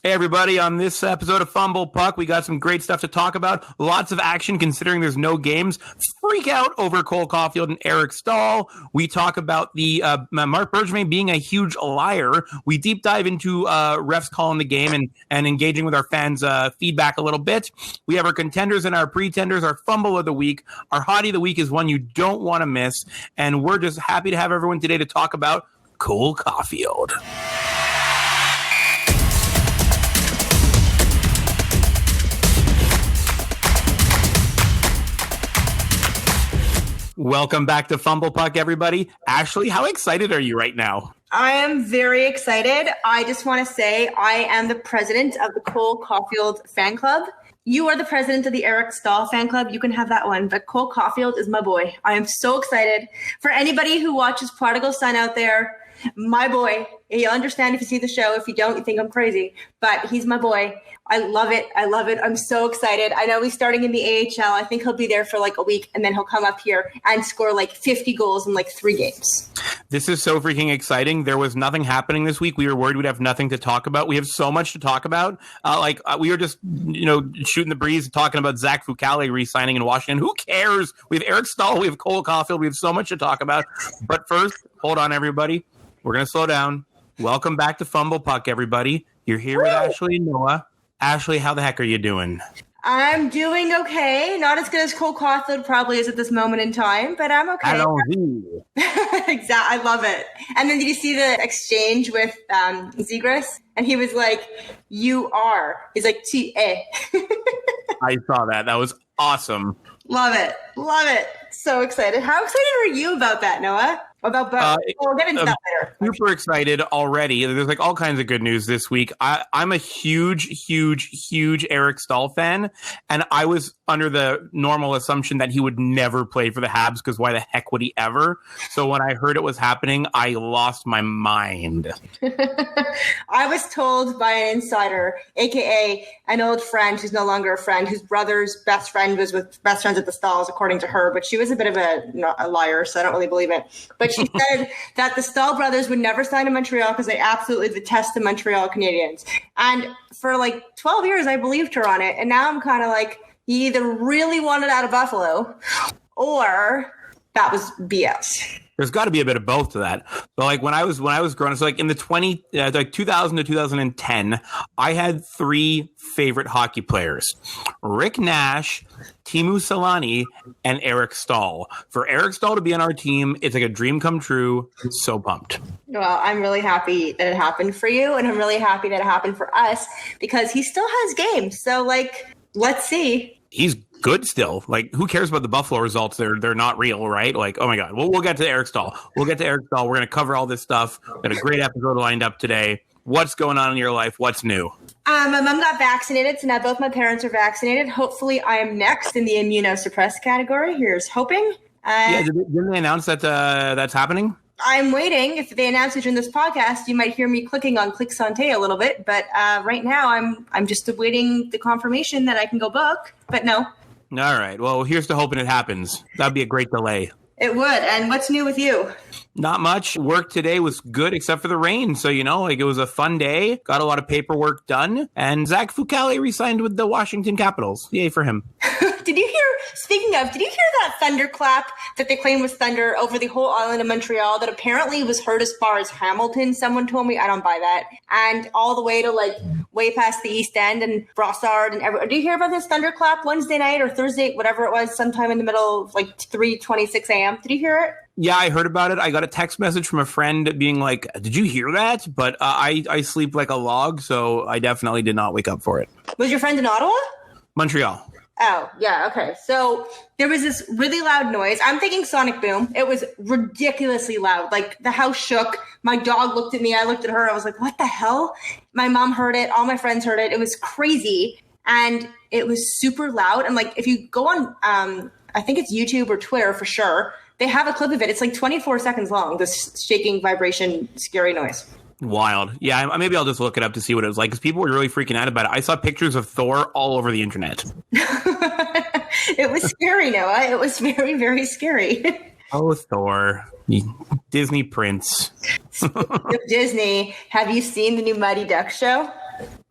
Hey, everybody. On this episode of Fumble Puck, we got some great stuff to talk about. Lots of action considering there's no games. Freak out over Cole Caufield and Eric Staal. We talk about the Marc Bergevin being a huge liar. We deep dive into refs calling the game and engaging with our fans' feedback a little bit. We have our contenders and our pretenders, our Fumble of the Week. Our Hottie of the Week is one you don't want to miss. And we're just happy to have everyone today to talk about Cole Caufield. Welcome back to Fumble Puck, everybody. Ashley, how excited are you right now? I am very excited. I just want to say I am the president of the Cole Caufield fan club. You are the president of the Eric Staal fan club. You can have that one. But Cole Caufield is my boy. I am so excited. For anybody who watches Prodigal Son out there, my boy. You'll understand if you see the show. If you don't, you think I'm crazy. But he's my boy. I love it. I love it. I'm so excited. I know he's starting in the AHL. I think he'll be there for like a week, and then he'll come up here and score like 50 goals in like 3 games. This is so freaking exciting. There was nothing happening this week. We were worried we'd have nothing to talk about. We have so much to talk about. We were just, shooting the breeze, talking about Zach Fucale re-signing in Washington. Who cares? We have Eric Staal. We have Cole Caufield. We have so much to talk about. But first, hold on, everybody. We're going to slow down. Welcome back to Fumble Puck, everybody. You're here with Ashley and Noah. Ashley, how the heck are you doing? I'm doing okay. Not as good as Cole Caufield probably is at this moment in time, but I'm okay. Exactly. I love it. And then did you see the exchange with Zegras? And he was like, "You are." He's like, "T-A." I saw that. That was awesome. Love it. Love it. So excited. How excited are you about that, Noah? About both? We'll get into that later. Super excited already. There's like all kinds of good news this week. I'm a huge Eric Staal fan, and I was under the normal assumption that he would never play for the Habs because why the heck would he ever? So when I heard it was happening, I lost my mind. I was told by an insider, aka an old friend who's no longer a friend, whose brother's best friend was with best friends at the Staals, according to her, but she was a bit of a liar, so I don't really believe it. But she said that the Staal brothers would never sign in Montreal because they absolutely detest the Montreal Canadiens. And for like 12 years, I believed her on it. And now I'm kind of like, he either really wanted out of Buffalo or that was BS. There's got to be a bit of both to that. But like when I was growing up, so like in the 2000 to 2010, I had 3 favorite hockey players: Rick Nash, Teemu Selanne, and Eric Staal. For Eric Staal to be on our team, it's like a dream come true. So pumped. Well, I'm really happy that it happened for you, and I'm really happy that it happened for us because he still has games. So like, let's see. He's good still. Like, who cares about the Buffalo results? They're not real, right? Like, oh my God. We'll get to Eric Staal. We're going to cover all this stuff. Got a great episode lined up today. What's going on in your life? What's new? My mom got vaccinated, so now both my parents are vaccinated. Hopefully, I am next in the immunosuppressed category. Here's hoping. Didn't they announce that that's happening? I'm waiting. If they announce it during this podcast, you might hear me clicking on Click Santé a little bit. But right now, I'm just awaiting the confirmation that I can go book. But no. All right. Well, here's to hoping it happens. That'd be a great delay. It would. And what's new with you? Not much. Work today was good except for the rain. So, it was a fun day. Got a lot of paperwork done. And Zach Fucale re-signed with the Washington Capitals. Yay for him. Did you hear that thunderclap that they claimed was thunder over the whole island of Montreal that apparently was heard as far as Hamilton? Someone told me. I don't buy that. And all the way to like way past the East End and Brossard and everywhere. Did you hear about this thunderclap Wednesday night or Thursday, whatever it was, sometime in the middle of like 3:26 a.m.? Did you hear it? Yeah, I heard about it. I got a text message from a friend being like, "Did you hear that?" But I sleep like a log, so I definitely did not wake up for it. Was your friend in Ottawa? Montreal. Oh, yeah, okay. So there was this really loud noise. I'm thinking sonic boom. It was ridiculously loud. Like the house shook. My dog looked at me. I looked at her. I was like, what the hell? My mom heard it. All my friends heard it. It was crazy. And it was super loud. And like, if you go on, I think it's YouTube or Twitter for sure, they have a clip of it. It's like 24 seconds long, this shaking, vibration, scary noise. Wild. Yeah, maybe I'll just look it up to see what it was like, because people were really freaking out about it. I saw pictures of Thor all over the internet. It was scary, Noah. It was very, very scary. Oh, Thor. Disney prince. Speaking of Disney, have you seen the new Mighty Ducks show?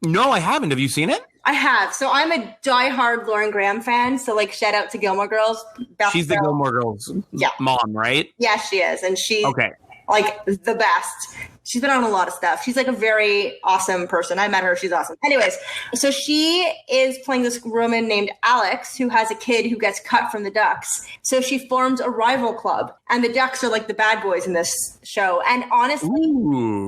No, I haven't. Have you seen it? I have. So I'm a diehard Lauren Graham fan. So like, shout out to Gilmore Girls. She's the Gilmore Girls mom, right? Yeah, she is. And she's okay. Like the best. She's been on a lot of stuff. She's like a very awesome person. I met her. She's awesome. Anyways, so she is playing this woman named Alex who has a kid who gets cut from the Ducks. So she forms a rival club, and the Ducks are like the bad boys in this show. And honestly,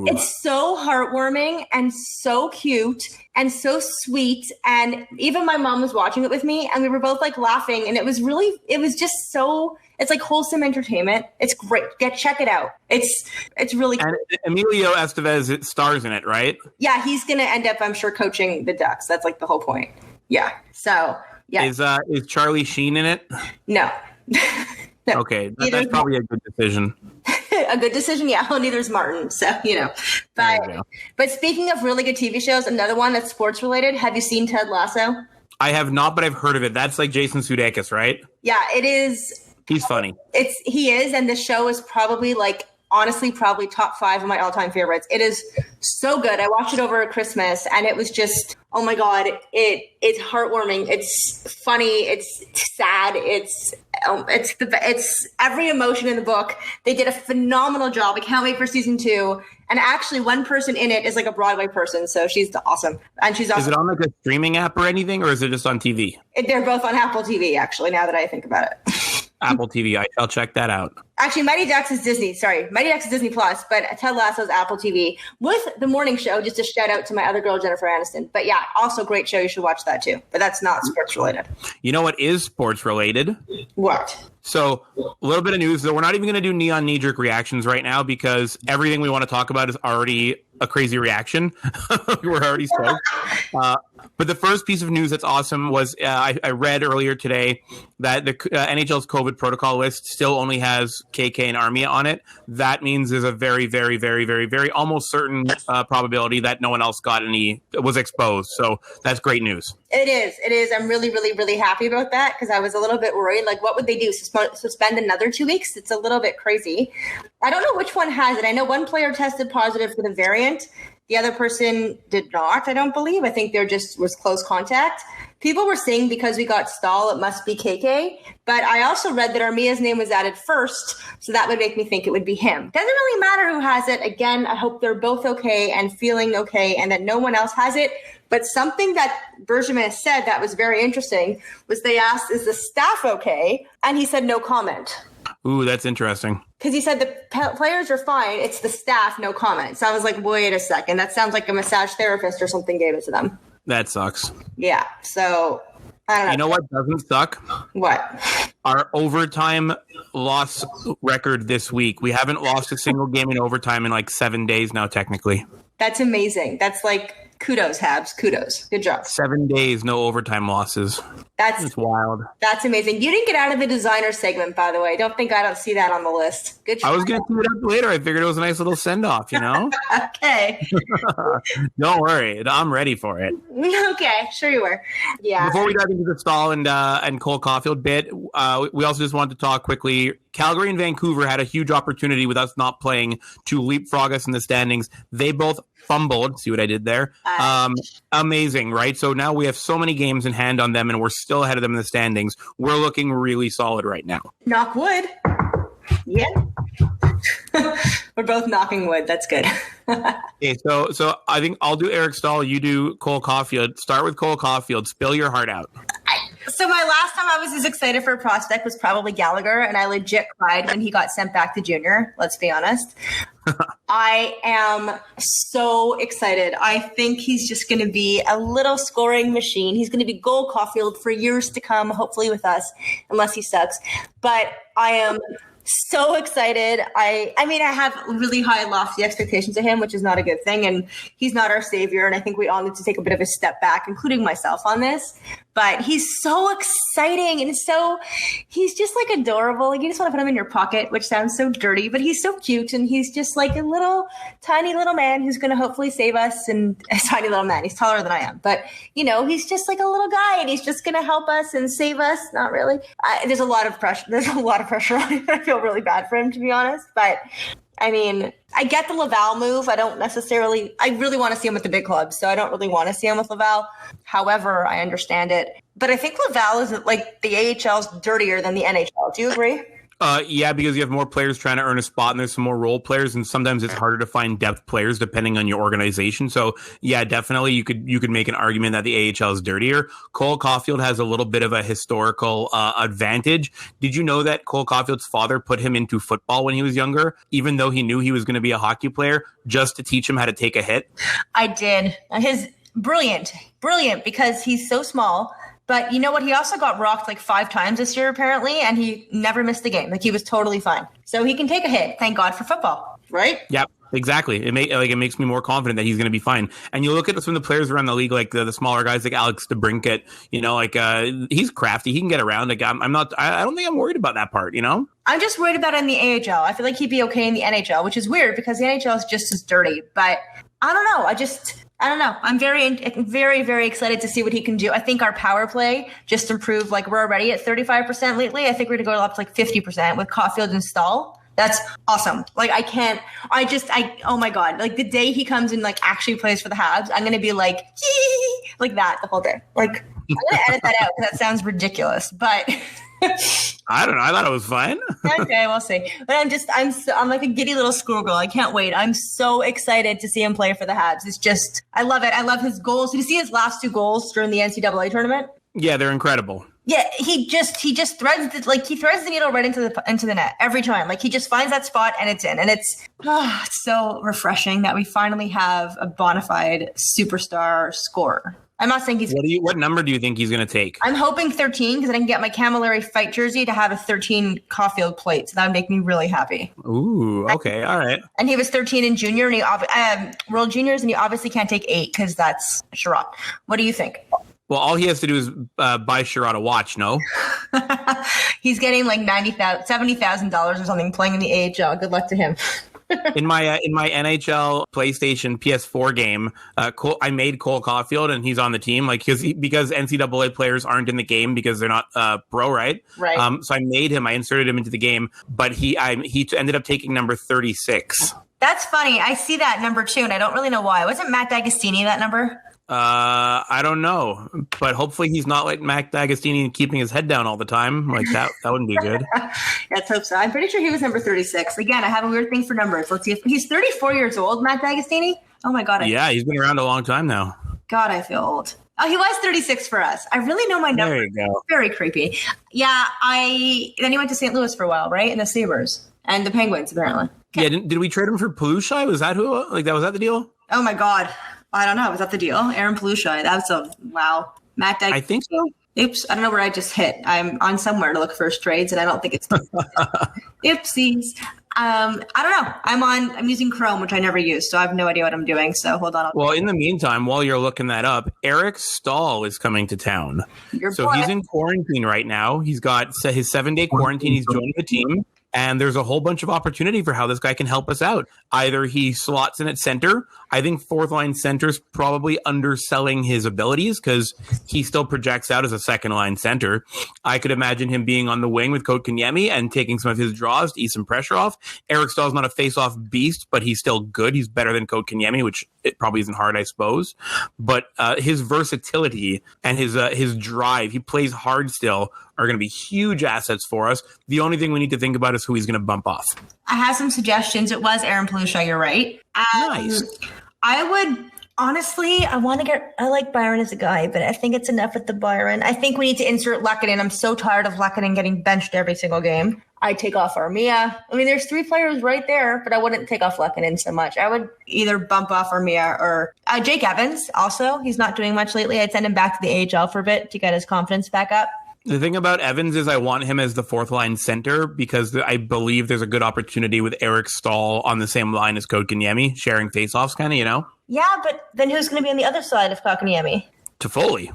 it's so heartwarming and so cute and so sweet. And even my mom was watching it with me, and we were both like laughing. And it was just so... It's like wholesome entertainment. It's great. Check it out. It's really cool. And Emilio Estevez stars in it, right? Yeah, he's going to end up, I'm sure, coaching the Ducks. That's like the whole point. Yeah. So, yeah. Is Charlie Sheen in it? No. No. Okay. That's probably a good decision. A good decision? Yeah. Well, neither is Martin. So, But speaking of really good TV shows, another one that's sports related. Have you seen Ted Lasso? I have not, but I've heard of it. That's like Jason Sudeikis, right? Yeah, it is. He's funny. He is, and the show is probably honestly top 5 of my all-time favorites. It is so good. I watched it over Christmas, and it was just, oh my God, it's heartwarming. It's funny. It's sad. It's every emotion in the book. They did a phenomenal job. I can't wait for season 2. And actually, one person in it is like a Broadway person, so she's awesome. And she's awesome. Is it on like a streaming app or anything, or is it just on TV? They're both on Apple TV, actually, now that I think about it. Apple TV. I'll check that out. Actually, Mighty Ducks is Disney. Sorry. Mighty Ducks is Disney Plus, but Ted Lasso's Apple TV with The Morning Show, just a shout out to my other girl, Jennifer Aniston. But yeah, also great show. You should watch that too. But that's not sports related. You know what is sports related? What? So a little bit of news, though. We're not even going to do neon knee-jerk reactions right now because everything we want to talk about is already a crazy reaction. We're already stoked. But the first piece of news that's awesome was I read earlier today that the NHL's COVID protocol list still only has KK and Armia on it. That means there's a very, very, very, very, very almost certain probability that no one else was exposed. So that's great news. It is. I'm really, really, really happy about that because I was a little bit worried. Like, what would they do? Suspend another 2 weeks? It's a little bit crazy. I don't know which one has it. I know one player tested positive for the variant. The other person did not, I don't believe. I think was close contact. People were saying because we got STAAL, it must be KK. But I also read that Armia's name was added first, so that would make me think it would be him. Doesn't really matter who has it. Again, I hope they're both okay and feeling okay and that no one else has it. But something that Bergevin said that was very interesting was they asked, is the staff okay? And he said no comment. Ooh, that's interesting. Because he said the players are fine. It's the staff, no comment. So I was like, wait a second. That sounds like a massage therapist or something gave it to them. That sucks. Yeah. So I don't know. You know what doesn't suck? What? Our overtime loss record this week. We haven't lost a single game in overtime in like 7 days now, technically. That's amazing. That's like kudos, Habs. Kudos. Good job. 7 days, no overtime losses. That's wild. That's amazing. You didn't get out of the designer segment, by the way. Don't think I don't see that on the list. Good job. I was going to do it up later. I figured it was a nice little send-off, Okay. Don't worry. I'm ready for it. Okay. Sure you were. Yeah. Before we dive into the STAAL and Cole Caufield bit, we also just wanted to talk quickly. Calgary and Vancouver had a huge opportunity with us not playing to leapfrog us in the standings. They both fumbled. See what I did there? Amazing, right? So now we have so many games in hand on them, and we're still ahead of them in the standings. We're looking really solid right now. Knock wood. Yeah. We're both knocking wood. That's good. Okay, so I think I'll do Eric Staal. You do Cole Caufield. Start with Cole Caufield. Spill your heart out. So my last time I was as excited for a prospect was probably Gallagher, and I legit cried when he got sent back to junior. Let's be honest. I am so excited. I think he's just going to be a little scoring machine. He's going to be goal Caufield for years to come, hopefully with us, unless he sucks. But I am so excited. I mean, I have really high, lofty expectations of him, which is not a good thing. And he's not our savior. And I think we all need to take a bit of a step back, including myself on this. But he's so exciting and he's just like adorable. Like you just want to put him in your pocket, which sounds so dirty, but he's so cute. And he's just like a little tiny little man who's going to hopefully save us. And a tiny little man, he's taller than I am, but he's just like a little guy and he's just going to help us and save us. Not really. There's a lot of pressure. There's a lot of pressure on him. I feel really bad for him, to be honest, but I mean, I get the Laval move. I really want to see him with the big clubs, so I don't really want to see him with Laval. However, I understand it. But I think Laval isn't like the AHL's dirtier than the NHL. Do you agree? Yeah, because you have more players trying to earn a spot, and there's some more role players, and sometimes it's harder to find depth players depending on your organization. So, yeah, definitely you could make an argument that the AHL is dirtier. Cole Caufield has a little bit of a historical advantage. Did you know that Cole Caufield's father put him into football when he was younger, even though he knew he was going to be a hockey player, just to teach him how to take a hit? I did. His brilliant, because he's so small. But you know what? He also got rocked like 5 times this year, apparently, and he never missed a game. Like, he was totally fine. So he can take a hit. Thank God for football, right? Yep, exactly. It makes me more confident that he's going to be fine. And you look at some of the players around the league, like the smaller guys, like Alex DeBrincat. He's crafty. He can get around. Like, I don't think I'm worried about that part. I'm just worried about it in the AHL. I feel like he'd be okay in the NHL, which is weird because the NHL is just as dirty. But I don't know. I don't know. I'm very, very, very excited to see what he can do. I think our power play just improved. Like, we're already at 35% lately. I think we're going to go up to like 50% with Caufield and STAAL. That's awesome. Like, oh my God. Like, the day he comes and like actually plays for the Habs, I'm going to be like, yee, like that the whole day. Like, I'm going to edit that out because that sounds ridiculous, but I don't know. I thought it was fine. Okay, we'll see. But I'm like a giddy little schoolgirl. I can't wait. I'm so excited to see him play for the Habs. It's just, I love it. I love his goals. Did you see his last 2 goals during the NCAA tournament? Yeah, they're incredible. Yeah, he just threads the needle right into the net every time. Like, he just finds that spot and it's in. And it's so refreshing that we finally have a bona fide superstar scorer. I'm not saying he's... What number do you think he's going to take? I'm hoping 13 because I can get my Camilleri Fight jersey to have a 13 Caufield plate. So that would make me really happy. Ooh, okay. All right. And he was 13 in junior and World Juniors, and he obviously can't take 8 because that's Sherrod. What do you think? Well, all he has to do is buy Sherrod a watch, no? He's getting like $70,000 or something playing in the AHL. Good luck to him. In my NHL PlayStation PS4 game, I made Cole Caufield, and he's on the team. Like, because NCAA players aren't in the game because they're not pro, right? Right. So I made him. I inserted him into the game, but he ended up taking number 36. That's funny. I see that number 2, and I don't really know why. Wasn't Matt D'Agostini that number? I don't know, but hopefully he's not like Mac D'Agostini and keeping his head down all the time. Like that wouldn't be good. Let's hope so. I'm pretty sure he was number 36. Again, I have a weird thing for numbers. Let's see if he's 34 years old, Matt D'Agostini. Oh my God. Yeah, he's been around a long time now. God, I feel old. Oh, he was 36 for us. I really know my number. There you go. Very creepy. Yeah, then he went to St. Louis for a while, right? And the Sabres and the Penguins, apparently. Okay. Yeah, did we trade him for Pelushai? Was that was that the deal? Oh my God. I don't know. Was that the deal? Aaron Pelushai. That's wow. Matt Dag. I think so. Oops. I don't know where I just hit. I'm on somewhere to look for trades, and I don't think it's. Oopsies. I don't know. I'm using Chrome, which I never use, so I have no idea what I'm doing. So hold on. Well, in the meantime, while you're looking that up, Eric Staal is coming to town. He's in quarantine right now. He's got his 7-day quarantine. He's joining the team. And there's a whole bunch of opportunity for how this guy can help us out. Either he slots in at center. I think 4th line center's probably underselling his abilities because he still projects out as a 2nd line center. I could imagine him being on the wing with Kotkaniemi and taking some of his draws to ease some pressure off. Eric Stahl's not a face-off beast, but he's still good. He's better than Kotkaniemi, which it probably isn't hard, I suppose. But his versatility and his drive, he plays hard still, are going to be huge assets for us. The only thing we need to think about is who he's going to bump off. I have some suggestions. It was Aaron Pelushai, you're right. Nice. I would, honestly, I like Byron as a guy, but I think it's enough with the Byron. I think we need to insert Lehkonen. I'm so tired of Lehkonen getting benched every single game. I'd take off Armia. I mean, there's 3 players right there, but I wouldn't take off Lehkonen so much. I would either bump off Armia or Jake Evans also. He's not doing much lately. I'd send him back to the AHL for a bit to get his confidence back up. The thing about Evans is I want him as the 4th line center because I believe there's a good opportunity with Eric Staal on the same line as Kotkaniemi, sharing faceoffs kind of, Yeah, but then who's going to be on the other side of Kotkaniemi? Toffoli.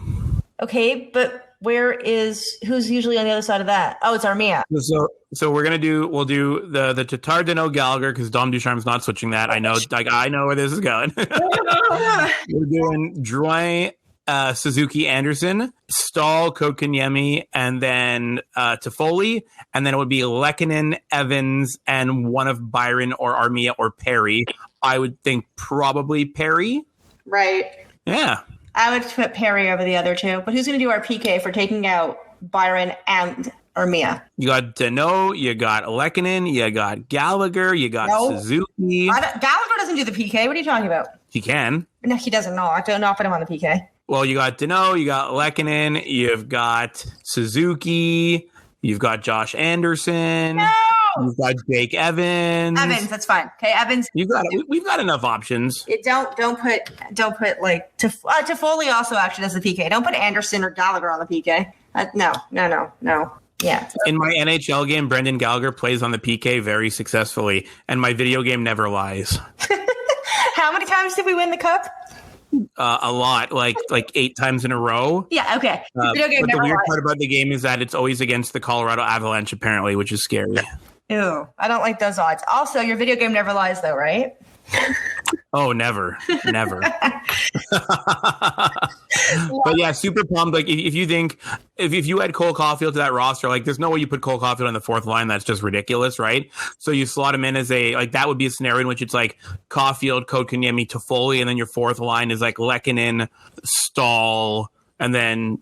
Okay, but who's usually on the other side of that? Oh, it's Armia. So we'll do the Tatar Dano Gallagher because Dom Ducharme's not switching that. I know where this is going. We're doing Drouin Suzuki Anderson, Staal, Kotkaniemi, and then Toffoli, and then it would be Lehkonen, Evans, and one of Byron or Armia or Perry. I would think probably Perry. Right. Yeah. I would put Perry over the other two. But who's going to do our PK for taking out Byron and Armia? You got Deneau, you got Lehkonen, you got Gallagher, you got Suzuki. Gallagher doesn't do the PK. What are you talking about? He can. No, he doesn't. No, I don't know. Put him on the PK. Well, you got Deneau, you got Lehkonen, you've got Suzuki, you've got Josh Anderson. No! You've got Jake Evans. Evans, that's fine. Okay, Evans. We've got enough options. Don't put like Toffoli also actually does the PK. Don't put Anderson or Gallagher on the PK. No. Yeah. In my NHL game, Brendan Gallagher plays on the PK very successfully, and my video game never lies. How many times did we win the cup? A lot, like 8 times in a row. Yeah, okay. Video game but never the weird lies. part about the game is that it's always against the Colorado Avalanche, apparently, which is scary. Ew, I don't like those odds. Also, your video game never lies, though, right? Oh, never. But yeah, super pumped. Like if you think if you add Cole Caufield to that roster, like there's no way you put Cole Caufield on the fourth line. That's just ridiculous, right? So you slot him in as that would be a scenario in which it's like Caufield, Kotkaniemi, Toffoli, and then your fourth line is like Lehkonen, Staal, and then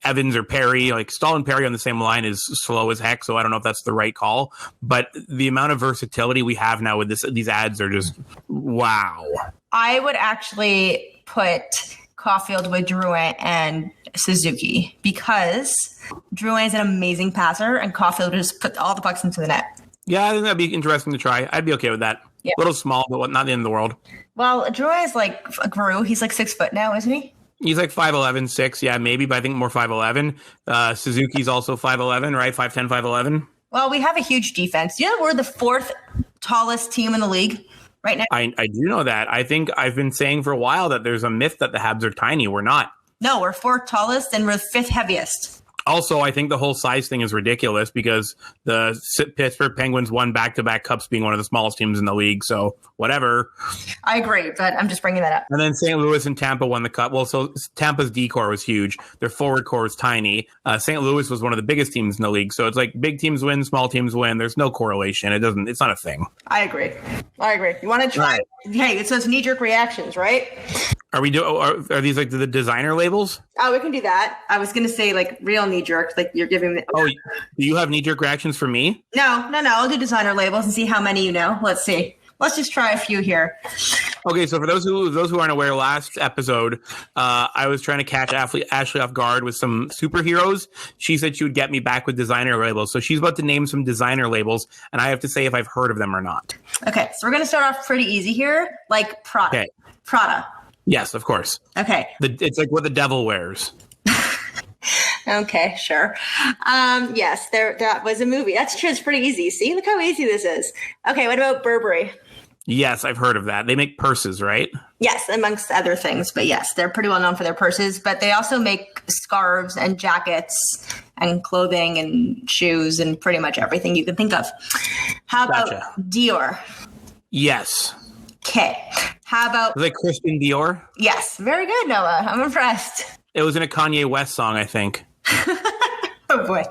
Evans or Perry. Like Staal and Perry on the same line is slow as heck, so I don't know if that's the right call. But the amount of versatility we have now with these ads are just wow. I would actually put Caufield with Drouin and Suzuki because Drouin is an amazing passer and Caufield just put all the pucks into the net. Yeah, I think that'd be interesting to try. I'd be okay with that. Yeah. A little small, but not the end of the world. Well, Drouin is like grew. He's like 6 foot now, isn't he? He's like 5'11", 6, yeah, maybe, but I think more 5'11". Suzuki's also 5'11", right? 5'10", 5'11". Well, we have a huge defense. You know, we're the 4th tallest team in the league right now. I do know that. I think I've been saying for a while that there's a myth that the Habs are tiny. We're not. No, we're 4th tallest and we're 5th heaviest. Also, I think the whole size thing is ridiculous because the Pittsburgh Penguins won back-to-back cups being one of the smallest teams in the league. So whatever. I agree, but I'm just bringing that up. And then St. Louis and Tampa won the cup. Well, so Tampa's D-core was huge. Their forward core was tiny. St. Louis was one of the biggest teams in the league. So it's like big teams win, small teams win. There's no correlation. It's not a thing. I agree. You want to try? Right. Hey, it says knee-jerk reactions, right? Are these like the designer labels? Oh, we can do that. I was going to say like real knee-jerk, like you're giving me. Oh, do you have knee-jerk reactions for me? No. I'll do designer labels and see how many you know. Let's see. Let's just try a few here. Okay, so for those who aren't aware, last episode, I was trying to catch Ashley off guard with some superheroes. She said she would get me back with designer labels. So she's about to name some designer labels, and I have to say if I've heard of them or not. Okay, so we're going to start off pretty easy here, like Prada. Okay. Prada. Yes, of course. Okay. It's like what the devil wears. Okay, sure. Yes, that was a movie. That's true. It's pretty easy. See, look how easy this is. Okay, what about Burberry? Yes, I've heard of that. They make purses, right? Yes, amongst other things. But yes, they're pretty well known for their purses. But they also make scarves and jackets and clothing and shoes and pretty much everything you can think of. How about Dior? Yes. Okay. How about... Was it Christian Dior? Yes. Very good, Noah. I'm impressed. It was in a Kanye West song, I think. Oh, boy.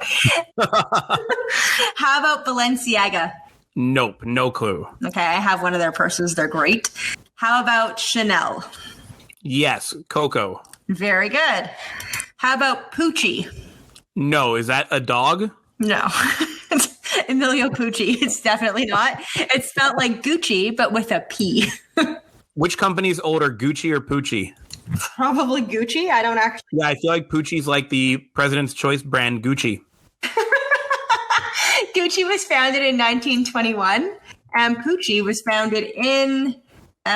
How about Balenciaga? Nope. No clue. Okay. I have one of their purses. They're great. How about Chanel? Yes. Coco. Very good. How about Pucci? No. Is that a dog? No. Emilio Pucci. It's definitely not. It's spelled like Gucci, but with a P. Which company's older, Gucci or Pucci? Probably Gucci. I don't actually. Yeah, I feel like Pucci's like the President's Choice brand Gucci. Gucci was founded in 1921, and Pucci was founded in.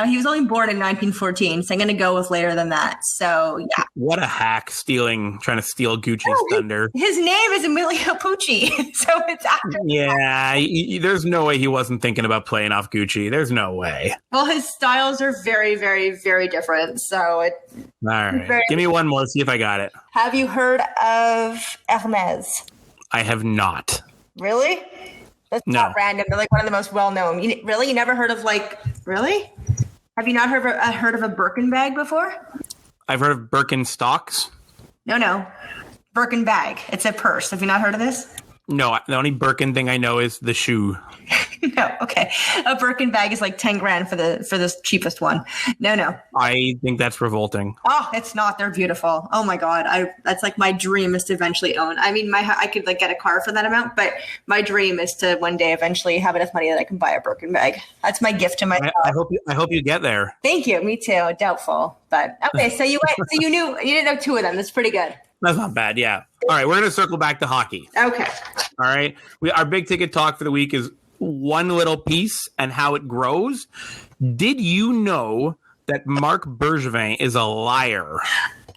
He was only born in 1914, so I'm going to go with later than that. So, yeah. What a hack trying to steal Gucci's thunder. His name is Emilio Pucci, so it's after. Yeah, there's no way he wasn't thinking about playing off Gucci. There's no way. Well, his styles are very, very, very different. So, all right. Give me one more, see if I got it. Have you heard of Hermes? I have not. Really? That's not random. They're like one of the most well-known. Really? You never heard of really? Have you not heard of a Birkin bag before? I've heard of Birkenstocks. No. Birkin bag. It's a purse. Have you not heard of this? No, the only Birkin thing I know is the shoe. No, okay. A Birkin bag is like 10 grand for the cheapest one. No. I think that's revolting. Oh, it's not. They're beautiful. Oh my God. That's like my dream is to eventually own. I mean, I could like get a car for that amount, but my dream is to one day eventually have enough money that I can buy a Birkin bag. That's my gift to myself. I hope you get there. Thank you. Me too. Doubtful, but okay. So you didn't know 2 of them. That's pretty good. That's not bad. Yeah. All right. We're going to circle back to hockey. Okay. All right. Our big ticket talk for the week is one little piece and how it grows. Did you know that Marc Bergevin is a liar?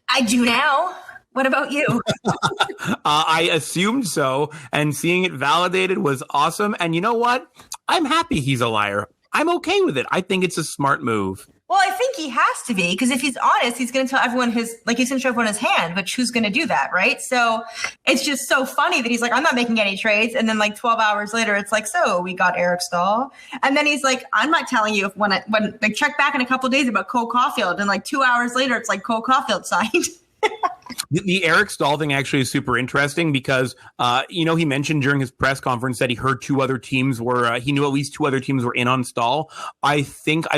I do now. What about you? I assumed so, and seeing it validated was awesome. And you know what? I'm happy he's a liar. I'm okay with it. I think it's a smart move. Well, I think he has to be, because if he's honest, he's going to tell everyone he's going to show everyone his hand, which who's going to do that, right? So it's just so funny that he's like, I'm not making any trades. And then like 12 hours later, it's like, so we got Eric Staal. And then he's like, I'm not telling you when they check back in a couple of days about Cole Caufield. And like 2 hours later, it's like Cole Caufield signed. The Eric Staal thing actually is super interesting because, he mentioned during his press conference that he heard he knew at least 2 other teams were in on Staal. I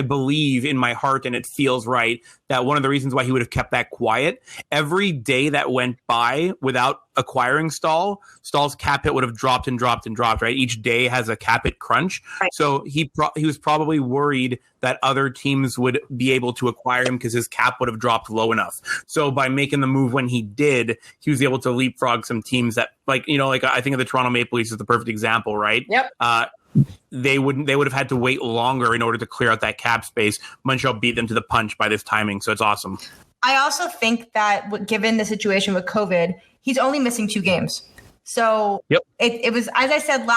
believe in my heart, and it feels right, that one of the reasons why he would have kept that quiet, every day that went by without acquiring Staal's cap hit would have dropped and dropped and dropped, right? Each day has a cap hit crunch. Right. So he was probably worried that other teams would be able to acquire him because his cap would have dropped low enough. So by making the move when he did, he was able to leapfrog some teams that, I think of the Toronto Maple Leafs as the perfect example, right? Yep. They would have had to wait longer in order to clear out that cap space. Montreal beat them to the punch by this timing, so it's awesome. I also think that given the situation with COVID, he's only missing 2 games. So yep. It was, as I said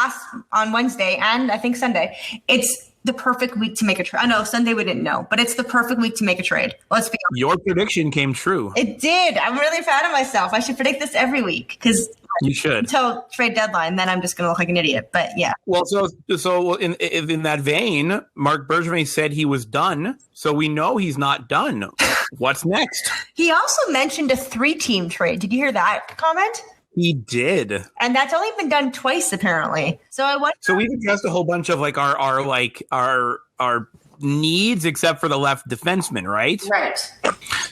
on Wednesday and I think Sunday, it's the perfect week to make a trade. I know Sunday we didn't know, but it's the perfect week to make a trade. Let's be honest. Your prediction came true. It did. I'm really proud of myself. I should predict this every week because you should until trade deadline. Then I'm just going to look like an idiot. But yeah. Well, so in that vein, Marc Bergevin said he was done. So we know he's not done. What's next? He also mentioned a 3-team trade. Did you hear that comment? He did. And that's only been done twice, apparently. So we've addressed a whole bunch of our needs, except for the left defenseman, right? Right.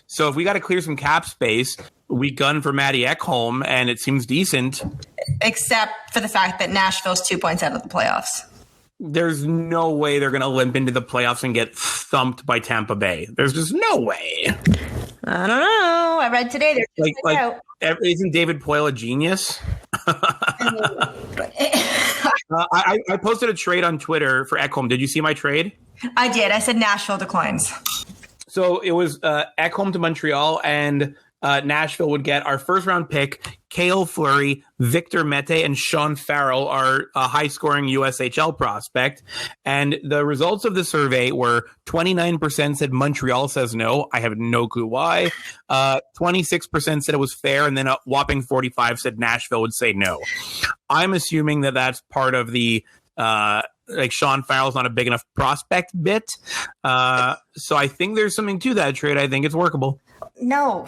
So if we got to clear some cap space, we gun for Matty Ekholm, and it seems decent. Except for the fact that Nashville's 2 points out of the playoffs. There's no way they're going to limp into the playoffs and get thumped by Tampa Bay. There's just no way. I don't know. I read today they're out. Isn't David Poile a genius? I posted a trade on Twitter for Ekholm. Did you see my trade? I did. I said Nashville declines. So it was Ekholm to Montreal, and Nashville would get our first-round pick, Cale Fleury, Victor Mete, and Sean Farrell, our high-scoring USHL prospect. And the results of the survey were 29% said Montreal says no. I have no clue why. 26% said it was fair, and then a whopping 45% said Nashville would say no. I'm assuming that that's part of the Sean Farrell's not a big enough prospect bit. So I think there's something to that trade. I think it's workable. No.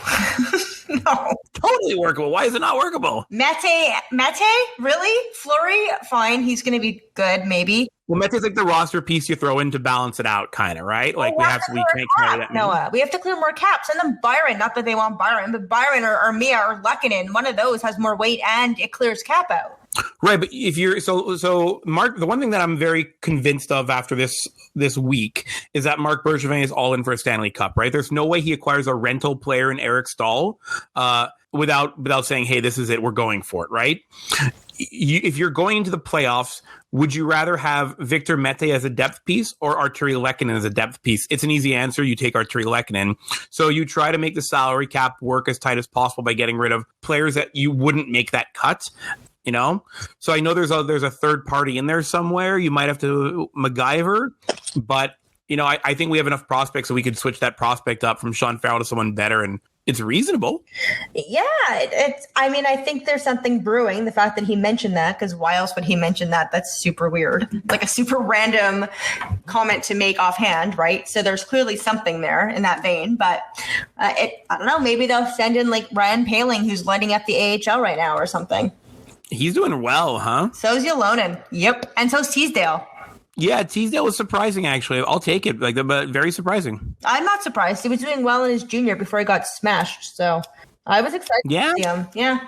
No. Totally workable. Why is it not workable? Mete? Really? Fleury? Fine. He's going to be good, maybe. Well, Mete's like the roster piece you throw in to balance it out, kind of, right? Like we can't carry that. Noah, we have to clear more caps. And then Byron, not that they want Byron, but Byron or Mia or Lehkonen, one of those has more weight and it clears cap out. Right, but if you're so Mark, the one thing that I'm very convinced of after this week is that Marc Bergevin is all in for a Stanley Cup. Right, there's no way he acquires a rental player in Eric Staal without saying, "Hey, this is it. We're going for it." Right. If you're going into the playoffs, would you rather have Victor Mete as a depth piece or Artturi Lehkonen as a depth piece? It's an easy answer. You take Artturi Lehkonen. So you try to make the salary cap work as tight as possible by getting rid of players that you wouldn't make that cut. You know, so I know there's a third party in there somewhere. You might have to MacGyver, but I think we have enough prospects so we could switch that prospect up from Sean Farrell to someone better and it's reasonable. Yeah, I mean, I think there's something brewing. The fact that he mentioned that, because why else would he mention that? That's super weird. Like a super random comment to make offhand, right? So there's clearly something there in that vein. But I don't know. Maybe they'll send in like Ryan Poehling, who's lighting up the AHL right now or something. He's doing well, huh? So's Yolonen. Yep. And so's Teasdale. Yeah, Teasdale was surprising, actually. I'll take it. But very surprising. I'm not surprised. He was doing well in his junior before he got smashed. So I was excited to see him. Yeah.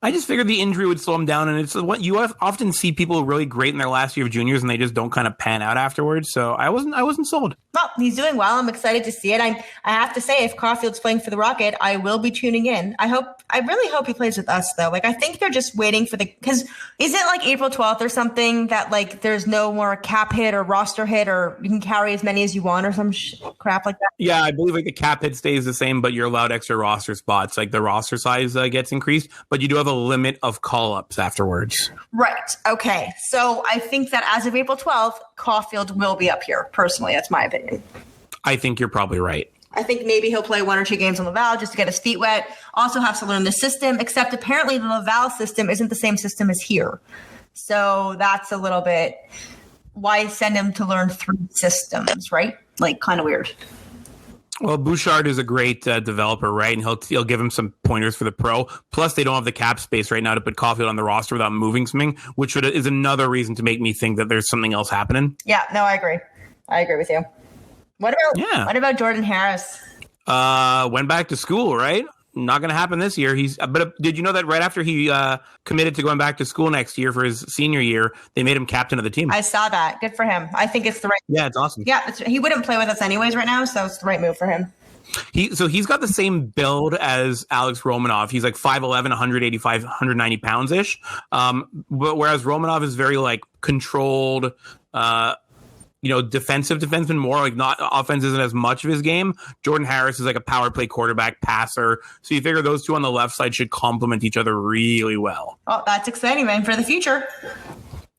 I just figured the injury would slow him down, and it's what you often see people really great in their last year of juniors, and they just don't kind of pan out afterwards. So I wasn't sold. Well, he's doing well. I'm excited to see it. I have to say, if Caufield's playing for the Rocket, I will be tuning in. I really hope he plays with us, though. Like, I think they're just waiting for because is it like April 12th or something that like there's no more cap hit or roster hit, or you can carry as many as you want or some crap like that? Yeah, I believe like the cap hit stays the same, but you're allowed extra roster spots. Like the roster size gets increased, but you do have a limit of call-ups afterwards. Right. Okay. So I think that as of April 12th, Caufield will be up here. Personally, that's my opinion. I think you're probably right. I think maybe he'll play 1 or 2 games on Laval just to get his feet wet. Also have to learn the system, except apparently the Laval system isn't the same system as here. So that's a little bit, why send him to learn 3 systems, right? Like kind of weird. Well, Bouchard is a great developer, right? And he'll give him some pointers for the pro. Plus, they don't have the cap space right now to put Caufield on the roster without moving something, which is another reason to make me think that there's something else happening. Yeah, no, I agree. I agree with you. What about Jordan Harris? Went back to school, right? Not going to happen this year. But did you know that right after he committed to going back to school next year for his senior year, they made him captain of the team? I saw that. Good for him. I think it's the right. Yeah, it's awesome. Yeah, he wouldn't play with us anyways right now, so it's the right move for him. He's got the same build as Alex Romanov. He's like 5'11", 185, 190 pounds ish. But whereas Romanov is very like controlled. Defensive defenseman, more like not offense isn't as much of his game. Jordan Harris is like a power play quarterback passer. So you figure those two on the left side should complement each other really well. Oh, that's exciting, man, for the future.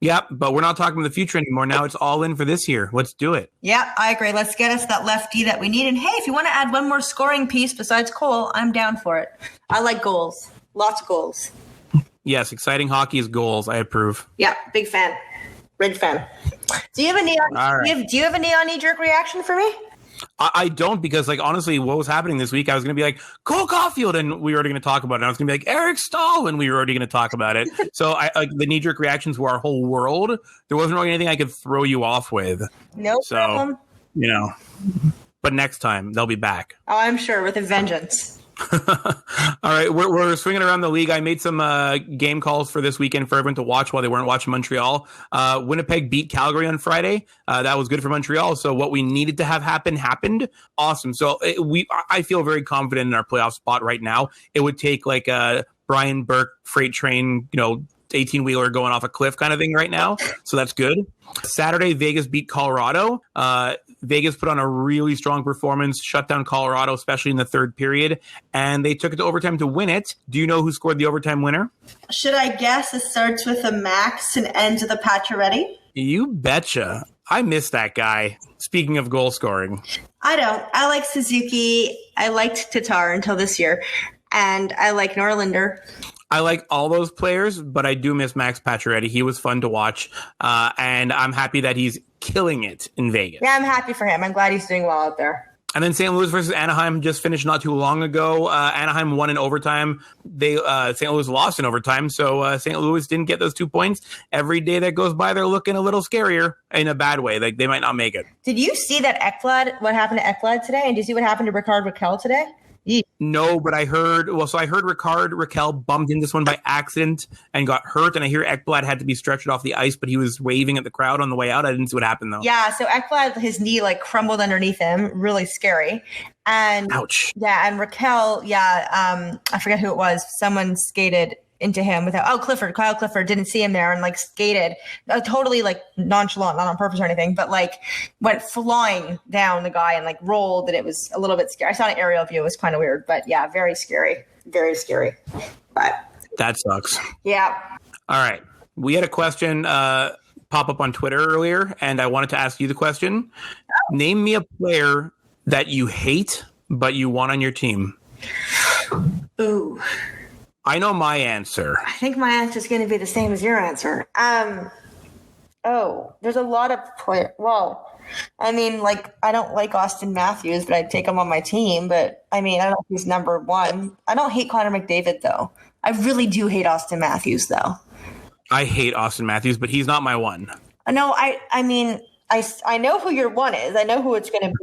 Yeah, but we're not talking about the future anymore. Now it's all in for this year. Let's do it. Yeah, I agree. Let's get us that lefty that we need. And hey, if you want to add one more scoring piece besides Cole, I'm down for it. I like goals. Lots of goals. Yes, exciting hockey is goals. I approve. Yeah, big fan. Red fan. Do you have a neon? Right. Do you have a neon knee-jerk reaction for me? I don't, because like honestly, what was happening this week? I was going to be like Cole Caufield, and we were already going to talk about it. And I was going to be like Eric Staal, and we were already going to talk about it. So the knee-jerk reactions were our whole world. There wasn't really anything I could throw you off with. No problem. But next time they'll be back. Oh, I'm sure, with a vengeance. All right, we're swinging around the league. I made some game calls for this weekend for everyone to watch while they weren't watching Montreal. Winnipeg beat Calgary on Friday. That was good for Montreal. So what we needed to have happen happened. Awesome. So I feel very confident in our playoff spot right now. It would take like a Brian Burke freight train, 18-wheeler going off a cliff kind of thing right now. So that's good. Saturday, Vegas beat Colorado. Vegas put on a really strong performance, shut down Colorado, especially in the third period, and they took it to overtime to win it. Do you know who scored the overtime winner? Should I guess it starts with a Max and ends with a Pacioretty? You betcha. I miss that guy. Speaking of goal scoring. I don't. I like Suzuki. I liked Tatar until this year, and I like Norlinder. I like all those players, but I do miss Max Pacioretty. He was fun to watch, and I'm happy that he's killing it in Vegas. Yeah, I'm happy for him. I'm glad he's doing well out there. And then St. Louis versus Anaheim just finished not too long ago. Anaheim won in overtime. St. Louis lost in overtime, so St. Louis didn't get those 2 points. Every day that goes by, they're looking a little scarier in a bad way. Like they might not make it. Did you see that what happened to Ekblad today? And did you see what happened to Ricard Raquel today? No, but I heard Ricard Raquel bumped into someone by accident and got hurt, and I hear Ekblad had to be stretched off the ice, but he was waving at the crowd on the way out. I didn't see what happened though. Yeah, so Ekblad, his knee like crumbled underneath him, really scary. And ouch. Yeah, and Raquel, I forget who it was. Someone skated into him Kyle Clifford didn't see him there and like skated totally like nonchalant, not on purpose or anything, but like went flying down the guy and like rolled, and it was a little bit scary. I saw an aerial view. It was kind of weird, but yeah, very scary, but that sucks. Yeah. All right. We had a question pop up on Twitter earlier, and I wanted to ask you the question. Name me a player that you hate, but you want on your team. Ooh. I know my answer. I think my answer is going to be the same as your answer. There's a lot of players. Well, I mean, I don't like Austin Matthews, but I'd take him on my team. But, I mean, I don't know if he's number one. I don't hate Connor McDavid, though. I really do hate Austin Matthews, though. I hate Austin Matthews, but he's not my one. No, I mean, I know who your one is. I know who it's going to be.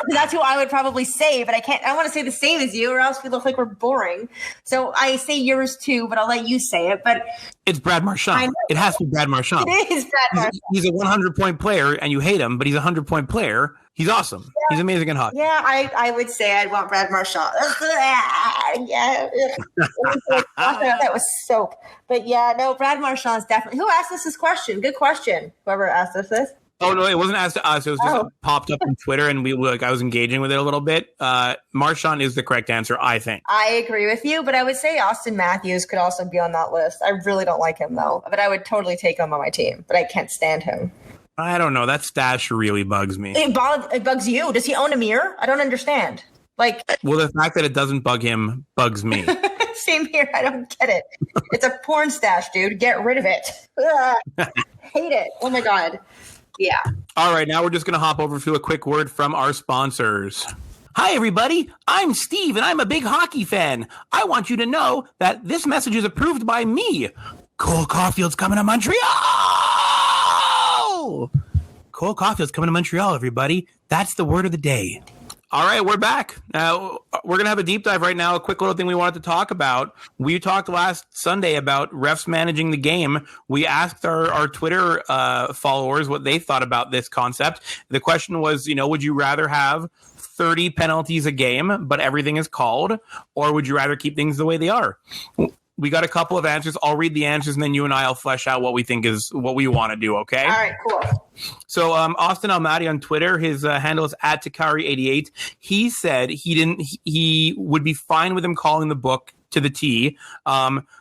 That's who I would probably say, but I can't. I want to say the same as you, or else we look like we're boring. So I say yours too, but I'll let you say it. But it's Brad Marchand. It has to be Brad Marchand. It is Brad Marchand. He's a 100-point player, and you hate him, but he's a 100-point player. He's awesome. Yeah. He's amazing in hockey. Yeah, I would say I'd want Brad Marchand. Yeah. That was soap. But yeah, no, Brad Marchand's definitely. Who asked us this question? Good question. Whoever asked us this. Oh no, it wasn't asked to us. It was just popped up on Twitter, and I was engaging with it a little bit. Marchand is the correct answer, I think. I agree with you, but I would say Austin Matthews could also be on that list. I really don't like him though, but I would totally take him on my team. But I can't stand him. I don't know. That stash really bugs me. It bugs you. Does he own a mirror? I don't understand. Well, the fact that it doesn't bug him bugs me. Same here. I don't get it. It's a porn stash, dude. Get rid of it. Hate it. Oh my God. Yeah. All right. Now we're just going to hop over to a quick word from our sponsors. Hi, everybody. I'm Steve, and I'm a big hockey fan. I want you to know that this message is approved by me. Cole Caufield's coming to Montreal. Cole Caufield's coming to Montreal, everybody. That's the word of the day. All right, we're back. We're going to have a deep dive right now. A quick little thing we wanted to talk about. We talked last Sunday about refs managing the game. We asked our Twitter followers what they thought about this concept. The question was, would you rather have 30 penalties a game, but everything is called, or would you rather keep things the way they are? We got a couple of answers. I'll read the answers, and then you and I will flesh out what we think is what we want to do, okay? All right, cool. So Austin Almaty on Twitter, his handle is @Takari88. He said he would be fine with him calling the book to the T.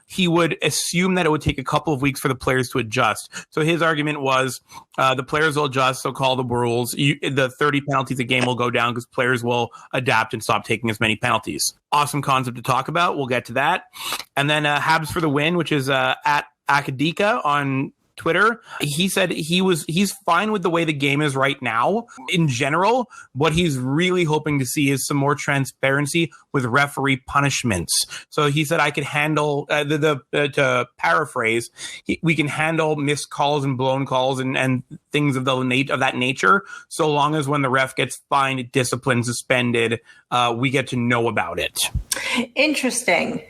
He would assume that it would take a couple of weeks for the players to adjust. So his argument was the players will adjust, so call the rules. The 30 penalties a game will go down because players will adapt and stop taking as many penalties. Awesome concept to talk about. We'll get to that. And then HABS for the win, which is at Akadika on Twitter. He said he's fine with the way the game is right now. In general, what he's really hoping to see is some more transparency with referee punishments. So he said I could handle to paraphrase, we can handle missed calls and blown calls and things of that nature, so long as when the ref gets fined, disciplined, suspended, we get to know about it. Interesting.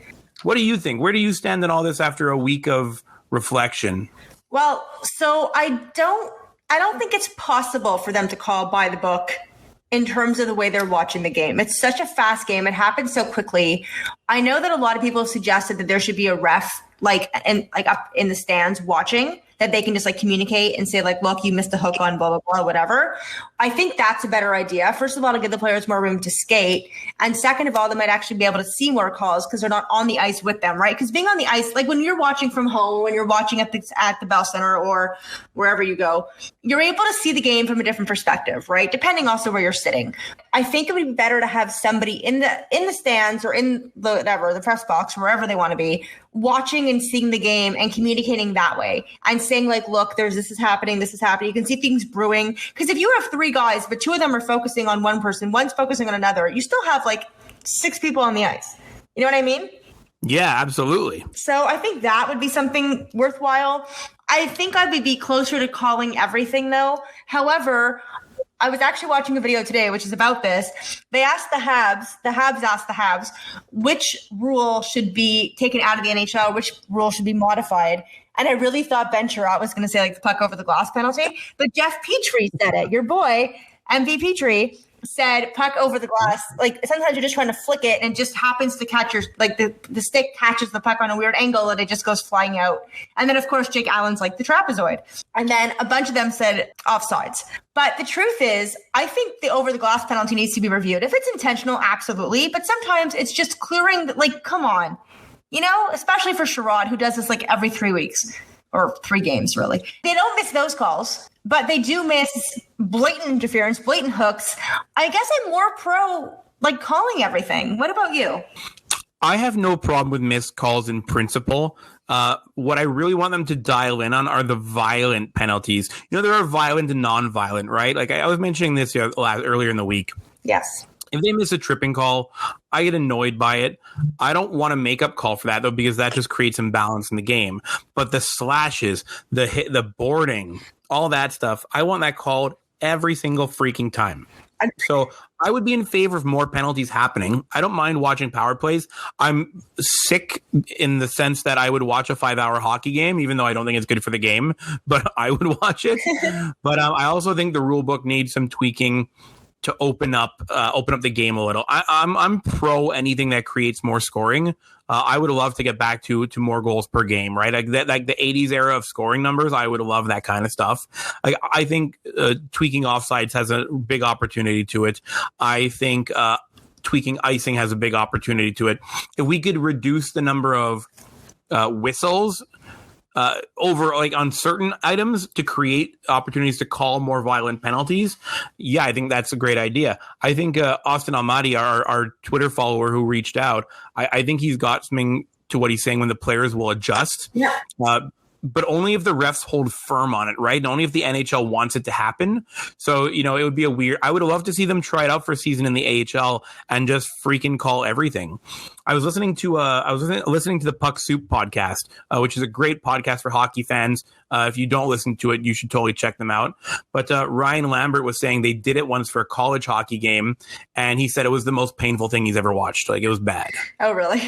What do you think? Where do you stand in all this after a week of reflection? Well, so I don't think it's possible for them to call by the book in terms of the way they're watching the game. It's such a fast game. It happens so quickly. I know that a lot of people have suggested that there should be a ref up in the stands watching, that they can just communicate and say look, you missed the hook on blah, blah, blah, whatever. I think that's a better idea. First of all, to give the players more room to skate. And second of all, they might actually be able to see more calls because they're not on the ice with them, right? Because being on the ice, when you're watching from home, when you're watching at the Bell Center or wherever you go, you're able to see the game from a different perspective, right? Depending also where you're sitting. I think it would be better to have somebody in the stands or in the press box, wherever they want to be, watching and seeing the game and communicating that way and saying look, this is happening. You can see things brewing. Because if you have 3 guys, but 2 of them are focusing on one person, one's focusing on another, you still have 6 people on the ice. You know what I mean? Yeah, absolutely. So I think that would be something worthwhile. I think I would be closer to calling everything though. However, I was actually watching a video today, which is about this. They asked the HABS asked the HABS, which rule should be taken out of the NHL, which rule should be modified. And I really thought Ben Sherratt was going to say the puck over the glass penalty, but Jeff Petrie said it. Your boy, MV Petrie, said puck over the glass. Sometimes you're just trying to flick it and it just happens to catch the stick catches the puck on a weird angle and it just goes flying out. And then of course, Jake Allen's the trapezoid. And then a bunch of them said offsides. But the truth is, I think the over the glass penalty needs to be reviewed. If it's intentional, absolutely. But sometimes it's just clearing, come on, especially for Sherrod, who does this every 3 weeks or 3 games, really. They don't miss those calls, but they do miss blatant interference, blatant hooks. I guess I'm more pro calling everything. What about you? I have no problem with missed calls in principle. What I really want them to dial in on are the violent penalties. There are violent and non-violent, right? Like I was mentioning this earlier in the week. Yes. If they miss a tripping call, I get annoyed by it. I don't want to make up call for that, though, because that just creates imbalance in the game. But the slashes, the hit, the boarding, all that stuff, I want that called every single freaking time. So I would be in favor of more penalties happening. I don't mind watching power plays. I'm sick in the sense that I would watch a 5-hour hockey game, even though I don't think it's good for the game, but I would watch it. But I also think the rule book needs some tweaking to open up the game a little. I'm pro anything that creates more scoring. I would love to get back to more goals per game, right? Like the 80s era of scoring numbers. I would love that kind of stuff. Like I think tweaking offsides has a big opportunity to it. I think tweaking icing has a big opportunity to it. If we could reduce the number of whistles over like on certain items to create opportunities to call more violent penalties. Yeah, I think that's a great idea. I think Austin Almaty, our Twitter follower who reached out, I think he's got something to what he's saying when the players will adjust. Yeah. But only if the refs hold firm on it, right? And only if the NHL wants it to happen. So, it would be I would love to see them try it out for a season in the AHL and just freaking call everything. I was listening to the Puck Soup podcast, which is a great podcast for hockey fans. If you don't listen to it, you should totally check them out. But Ryan Lambert was saying they did it once for a college hockey game, and he said it was the most painful thing he's ever watched. Like, it was bad. Oh, really?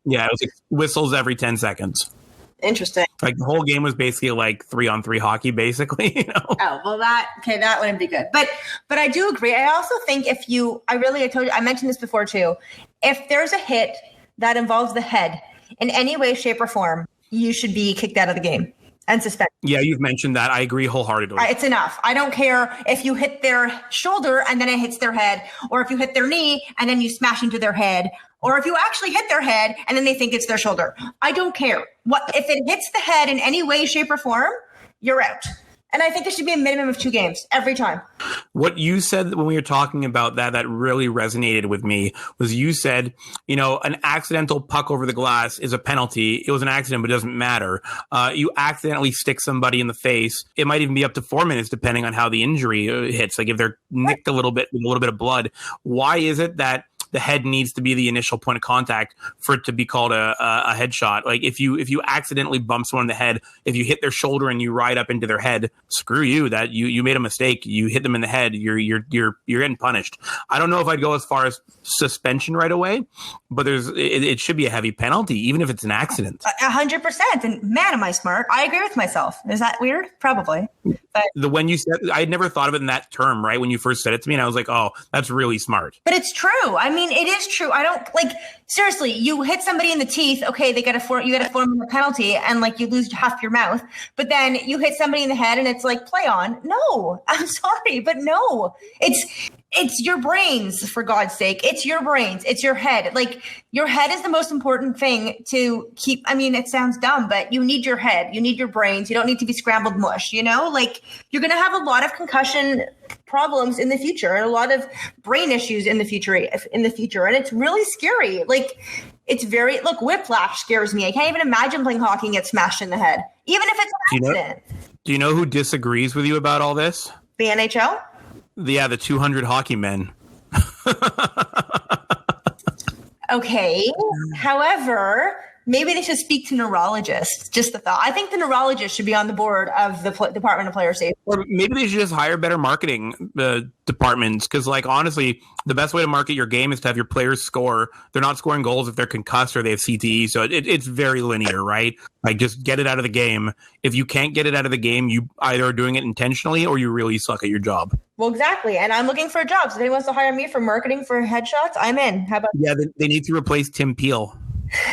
Yeah, it was like whistles every 10 seconds. Interesting. Like the whole game was basically like 3-on-3 hockey, basically. Oh, well, that wouldn't be good. But I do agree. I also think I mentioned this before too. If there's a hit that involves the head in any way, shape, or form, you should be kicked out of the game and suspended. Yeah, you've mentioned that. I agree wholeheartedly. It's enough. I don't care if you hit their shoulder and then it hits their head, or if you hit their knee and then you smash into their head, or if you actually hit their head and then they think it's their shoulder. I don't care. If it hits the head in any way, shape, or form, you're out. And I think there should be a minimum of 2 games every time. What you said when we were talking about that really resonated with me was you said, an accidental puck over the glass is a penalty. It was an accident, but it doesn't matter. You accidentally stick somebody in the face. It might even be up to 4 minutes, depending on how the injury hits. Like if they're nicked a little bit with a little bit of blood, why is it that the head needs to be the initial point of contact for it to be called a headshot? Like if you accidentally bump someone in the head, if you hit their shoulder and you ride up into their head, screw you. That you made a mistake. You hit them in the head. You're getting punished. I don't know if I'd go as far as suspension right away, but it should be a heavy penalty, even if it's an accident. 100%. And man, am I smart? I agree with myself. Is that weird? Probably. But when you said, I had never thought of it in that term, right? When you first said it to me, and I was like, oh, that's really smart. But it's true. I mean, it is true. I don't seriously, you hit somebody in the teeth. Okay. You got to form a penalty and you lose half your mouth, but then you hit somebody in the head and it's like play on. No, I'm sorry, but no, it's your brains, for God's sake. It's your brains. It's your head. Your head is the most important thing to keep. I mean, it sounds dumb, but you need your head. You need your brains. You don't need to be scrambled mush, you're going to have a lot of concussion problems in the future and a lot of brain issues in the future. And it's really scary. Whiplash scares me. I can't even imagine playing hockey and get smashed in the head, even if it's an accident. Do you know who disagrees with you about all this? The NHL? Yeah, the 200 hockey men. Okay. However, maybe they should speak to neurologists. Just the thought. I think the neurologist should be on the board of the Department of Player Safety. Or maybe they should just hire better marketing departments. Because, honestly, the best way to market your game is to have your players score. They're not scoring goals if they're concussed or they have CTE. So it's very linear, right? Just get it out of the game. If you can't get it out of the game, you either are doing it intentionally or you really suck at your job. Well, exactly. And I'm looking for a job. So if anyone wants to hire me for marketing for headshots, I'm in. How about? Yeah, they need to replace Tim Peel.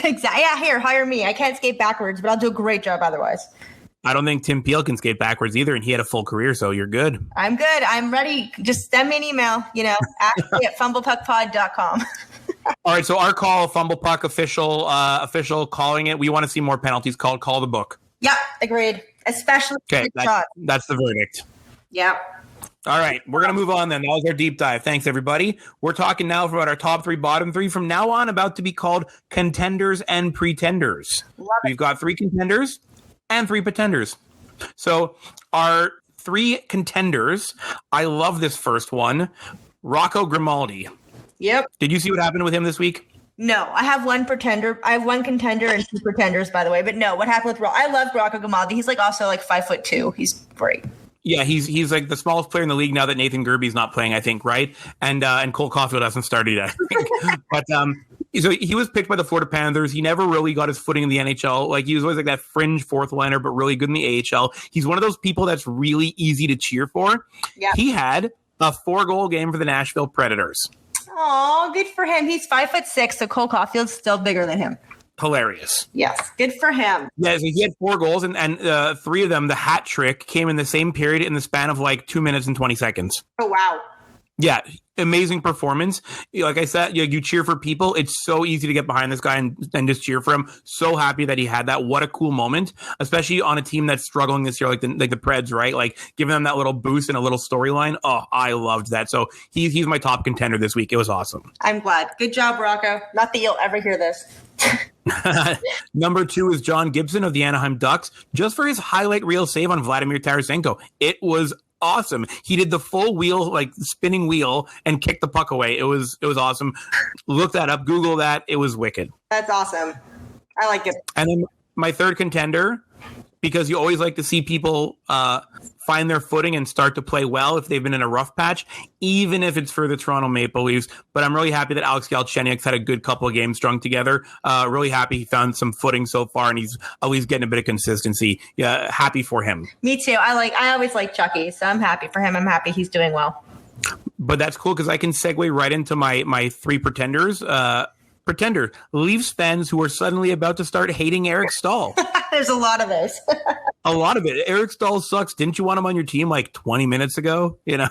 Exactly. Yeah, here, hire me. I can't skate backwards, but I'll do a great job otherwise. I don't think Tim Peel can skate backwards either, and he had a full career, so you're good. I'm good. I'm ready. Just send me an email, ask me at fumblepuckpod.com. All right, so our call, Fumble Puck official calling it. We want to see more penalties called. Call the book. Yep, agreed. Especially okay. That's the verdict. Yep. All right, we're going to move on then. That was our deep dive. Thanks, everybody. We're talking now about our top 3, bottom 3. From now on, about to be called contenders and pretenders. We've got 3 contenders and 3 pretenders. So our 3 contenders, I love this first one, Rocco Grimaldi. Yep. Did you see what happened with him this week? No, I have 1 pretender. I have 1 contender and 2 pretenders, by the way. But no, what happened with Rocco? I love Rocco Grimaldi. He's also 5'2". He's great. Yeah, he's like the smallest player in the league now that Nathan Gerbe's not playing, I think, right? And Cole Caufield hasn't started yet, I think. But so he was picked by the Florida Panthers. He never really got his footing in the NHL. He was always that fringe fourth liner, but really good in the AHL. He's one of those people that's really easy to cheer for. Yeah. He had a 4-goal game for the Nashville Predators. Oh, good for him. He's 5'6", so Cole Caufield's still bigger than him. Hilarious. Yes, good for him. Yeah, so he had 4 goals, and 3 of them, the hat trick, came in the same period in the span of 2 minutes and 20 seconds. Oh, wow. Yeah, amazing performance. Like I said, you cheer for people. It's so easy to get behind this guy and just cheer for him. So happy that he had that. What a cool moment, especially on a team that's struggling this year, like the Preds, right? Giving them that little boost and a little storyline. Oh, I loved that. So he's my top contender this week. It was awesome. I'm glad. Good job, Rocco. Not that you'll ever hear this. Number 2 is John Gibson of the Anaheim Ducks, just for his highlight reel save on Vladimir Tarasenko. It was awesome. He did the full wheel, spinning wheel, and kicked the puck away. It was awesome. Look that up. Google that. It was wicked. That's awesome. I like it. And then my 3rd contender, because you always like to see people find their footing and start to play well if they've been in a rough patch, even if it's for the Toronto Maple Leafs. But I'm really happy that Alex Galchenyx had a good couple of games strung together. Really happy he found some footing so far, and he's at least getting a bit of consistency. Yeah, happy for him. Me too. I always like Chucky, so I'm happy for him. I'm happy he's doing well. But that's cool because I can segue right into my 3 pretenders. Pretender, Leafs fans who are suddenly about to start hating Eric Staal. There's a lot of this. A lot of it. Eric Staal sucks. Didn't you want him on your team 20 minutes ago? Tim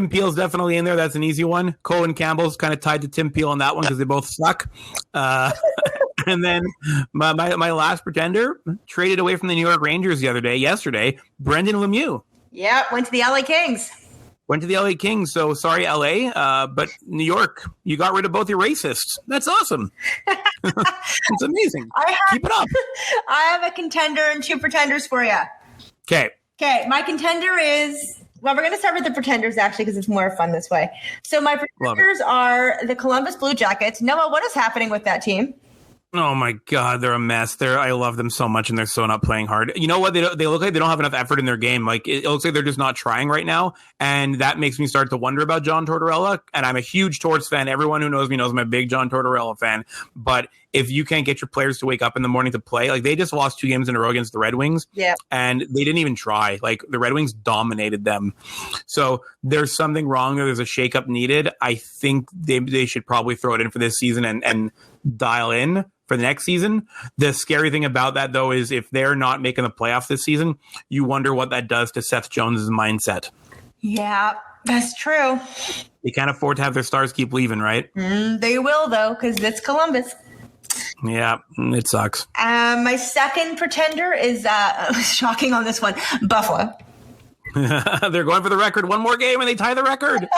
Peel's definitely in there. That's an easy one. Colin Campbell's kind of tied to Tim Peel on that one because they both suck. And then my last pretender traded away from the New York Rangers yesterday, Brendan Lemieux. Yeah, went to the LA Kings. Went to the LA Kings, so sorry, LA, but New York, you got rid of both your racists. That's awesome. It's amazing. Keep it up. I have a contender and 2 pretenders for you. Okay, my contender is, we're going to start with the pretenders, actually, because it's more fun this way. So my pretenders are the Columbus Blue Jackets. Noah, what is happening with that team? Oh my God, they're a mess. I love them so much, and they're so not playing hard. You know what? They look like they don't have enough effort in their game. It looks like they're just not trying right now, and that makes me start to wonder about John Tortorella. And I'm a huge Torts fan. Everyone who knows me knows I'm a big John Tortorella fan. But if you can't get your players to wake up in the morning to play, they just lost 2 games in a row against the Red Wings, and they didn't even try. The Red Wings dominated them. So there's something wrong there. There's a shakeup needed. I think they should probably throw it in for this season and dial in for the next season. The scary thing about that, though, is if they're not making the playoffs this season, you wonder what that does to Seth Jones's mindset. Yeah, that's true. They can't afford to have their stars keep leaving, right? They will, though, because it's Columbus. Yeah, it sucks. My second pretender is shocking on this one, Buffalo. They're going for the record. One more game and they tie the record.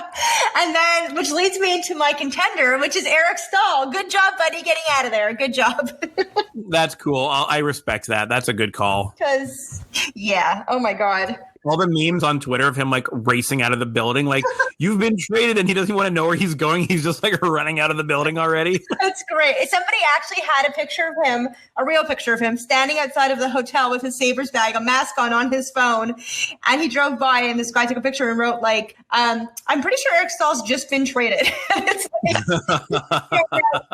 And then, which leads me into my contender, which is Eric Staal. Good job, buddy, getting out of there. Good job. That's cool. I respect that. That's a good call. Because, oh my God. All the memes on Twitter of him racing out of the building, you've been traded, and he doesn't want to know where he's going. He's just running out of the building already. That's great. Somebody actually had a picture of him, a real picture of him, standing outside of the hotel with his Sabres bag, a mask on his phone, and he drove by, and this guy took a picture and wrote I'm pretty sure Eric Staal's just been traded.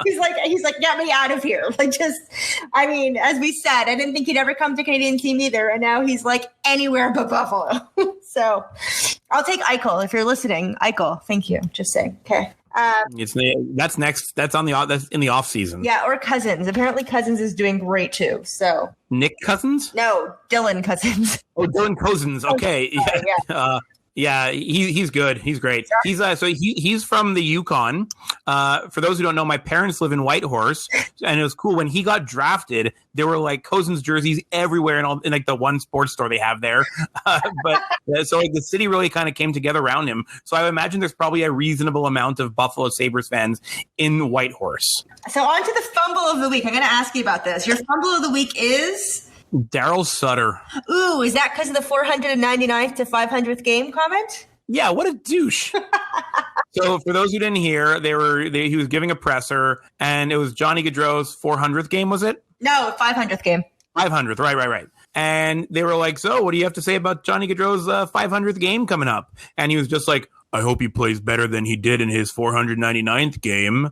He's like, get me out of here. As we said, I didn't think he'd ever come to Canadian team either, and now he's anywhere but Buffalo. So I'll take Eichel if you're listening. Eichel, thank you. Just saying. Okay. That's next. That's in the off season. Yeah, or Cousins. Apparently, Cousins is doing great too. So Nick Cousins? No, Dylan Cousins. Oh, Dylan Cousins. Okay. Yeah, he's good. He's great. He's he's from the Yukon. For those who don't know, my parents live in Whitehorse, and it was cool when he got drafted. There were like Cousins jerseys everywhere in like the one sports store they have there. So like the city really kind of came together around him. So I imagine there's probably a reasonable amount of Buffalo Sabres fans in Whitehorse. So on to the fumble of the week. I'm going to ask you about this. Your fumble of the week is Daryl Sutter. Ooh, is that because of the 499th to 500th game comment? Yeah, what a douche. So for those who didn't hear, he was giving a presser, and it was Johnny Gaudreau's 400th game, was it? No, 500th game. 500th, right. And they were like, so what do you have to say about Johnny Gaudreau's 500th game coming up? And he was just like, I hope he plays better than he did in his 499th game.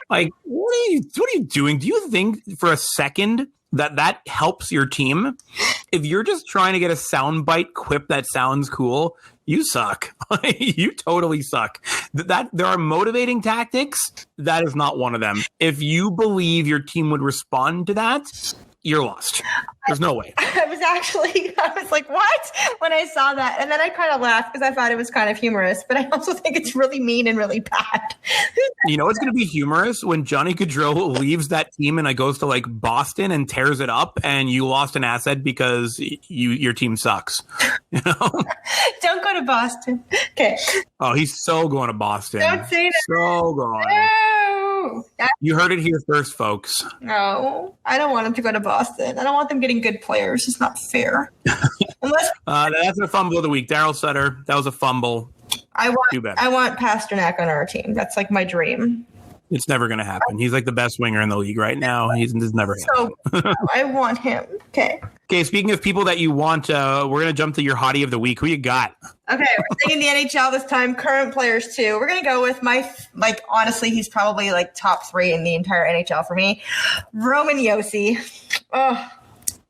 Like, what are you doing? Do you think for a second that helps your team? If you're just trying to get a soundbite quip that sounds cool, you suck. You totally suck. That there are motivating tactics. That is not one of them. If you believe your team would respond to that, you're lost. There's no way. I was like, what? When I saw that. And then I kind of laughed because I thought it was kind of humorous, but I also think it's really mean and really bad. You know, it's going to be humorous when Johnny Gaudreau leaves that team and goes to like Boston and tears it up, and you lost an asset because your team sucks. You know? Don't go to Boston. Okay. Oh, he's so going to Boston. Don't say that. So going. No. You heard it here first, folks. No, I don't want him to go to Boston. I don't want them getting good players. It's not fair. Unless that's a fumble of the week. Daryl Sutter. That was a fumble. I want Pasternak on our team. That's like my dream. It's never going to happen. He's like the best winger in the league right now. He's never happened. So I want him. Okay. Okay, speaking of people that you want, we're going to jump to your hottie of the week. Who you got? Okay, we're staying in the NHL this time. Current players, too. We're going to go with honestly, he's probably like top 3 in the entire NHL for me. Roman Josi. Oh,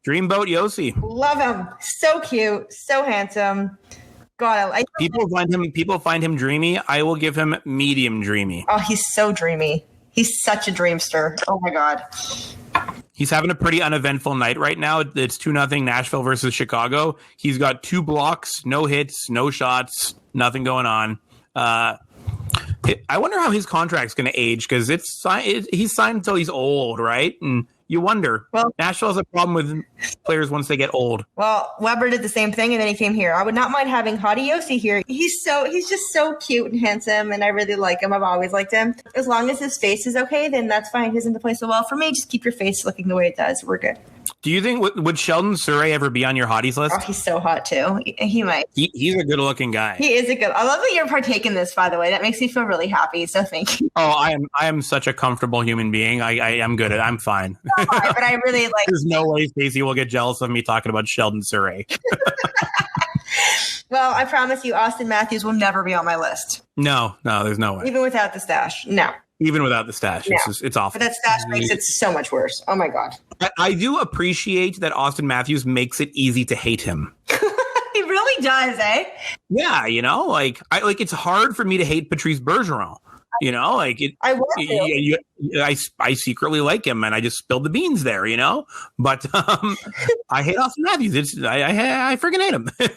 Dreamboat Josi. love him. So cute. So handsome. God, I like him. People find him dreamy. I will give him medium dreamy. Oh, he's so dreamy. He's such a dreamster. Oh, my God. He's having a pretty uneventful night right now. It's 2-0 Nashville versus Chicago. He's got 2 blocks, no hits, no shots, nothing going on. I wonder how his contract's going to age because he's signed until he's old, right? And you wonder. Well, Nashville has a problem with players once they get old. Well, Weber did the same thing, and then he came here. I would not mind having Hottie Josi here. He's just so cute and handsome, and I really like him. I've always liked him. As long as his face is okay, then that's fine. He doesn't play so well for me. Just keep your face looking the way it does. We're good. Do you think would Sheldon Surrey ever be on your hotties list? Oh, he's so hot too. He might. He's a good-looking guy. He is a good. I love that you're partaking this. By the way, that makes me feel really happy. So thank you. Oh, I am such a comfortable human being. I am good at it. I'm fine. But I really like. There's no way Stacey will get jealous of me talking about Sheldon Surrey. Well, I promise you, Austin Matthews will never be on my list. No, there's no way. Even without the stash, no. Even without the stash, no. It's awful. But that stash makes it so much worse. Oh my God. I do appreciate that Austin Matthews makes it easy to hate him. He really does, eh? Yeah, it's hard for me to hate Patrice Bergeron. I want to. I secretly like him, and I just spilled the beans there, But I hate Austin Matthews. I freaking hate him. Name